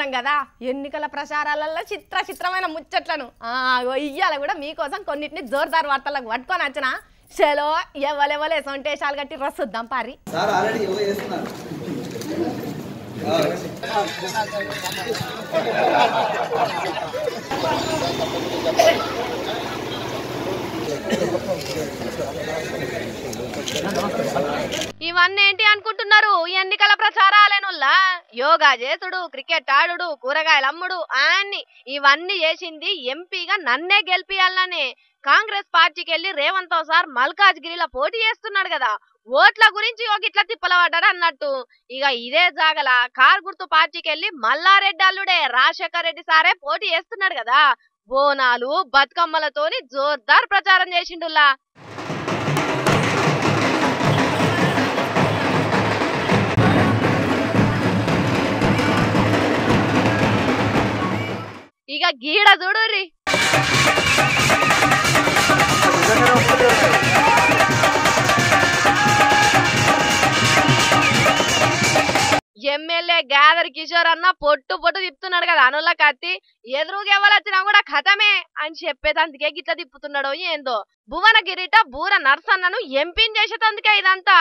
అన్నాం కదా ఎన్నికల ప్రచారాలలో చిత్రమైన ముచ్చట్లను ఇయ్యాల కూడా మీకోసం కొన్నిటిని జోర్దార్ వార్తలకు పట్టుకొని వచ్చిన చలో ఎవలెవలే సొంటేశాలు కట్టి రస్తుద్దాం పారి ఇవన్నీ ఏంటి అనుకుంటున్నారు ఎన్నికల ప్రచారాలేనుల్లా యోగా చేసుడు క్రికెట్ ఆడుడు కూరగాయలు అమ్ముడు అన్ని ఇవన్నీ చేసింది ఎంపీగా నన్నే గెలిపియాలనే కాంగ్రెస్ పార్టీకి వెళ్ళి రేవంత్ సార్ మల్కాజ్గిరిలో పోటీ చేస్తున్నాడు కదా ఓట్ల గురించి ఇట్లా తిప్పలబడ్డాడు అన్నట్టు ఇక ఇదే జాగల కార్ గుర్తు పార్టీకి వెళ్ళి మల్లారెడ్డి అల్లుడే రాజశేఖర్ రెడ్డి సారే పోటీ చేస్తున్నాడు కదా బోనాలు బతుకమ్మలతోని జోర్దార్ ప్రచారం చేసిండుల్లా ఇక గీడ చూడుర్రి ఎమ్మెల్యే గ్యాదర్ కిషోర్ అన్న పొట్టు తిప్పుతున్నాడు కదా అనుల కత్తి ఎదురుగా ఎవరొచ్చినా కూడా కథమే అని చెప్పేదందుకే గిట్లా తిప్పుతున్నాడో ఏందో భువనగిరిట బూర నర్సన్నను ఎంపీని చేసేటందుకే ఇదంతా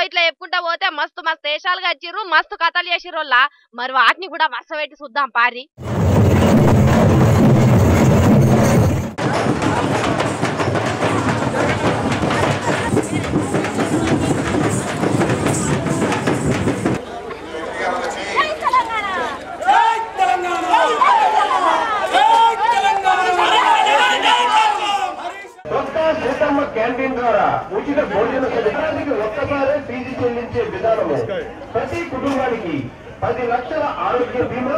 ఇట్లా చెప్పుకుంటా పోతే మస్తు దేశాలుగా వచ్చిర్రు మస్తు కథలు చేసిర్రోళ్ళ మరి వాటిని కూడా వరుసపెట్టి చూద్దాం పారి క్యాంటీన్ ద్వారా ఉచిత భోజన సదుపాయానికి ఒక్కసారే ఫీజు చెల్లించే విధానము ప్రతి కుటుంబానికి 10 లక్షల ఆరోగ్య బీమా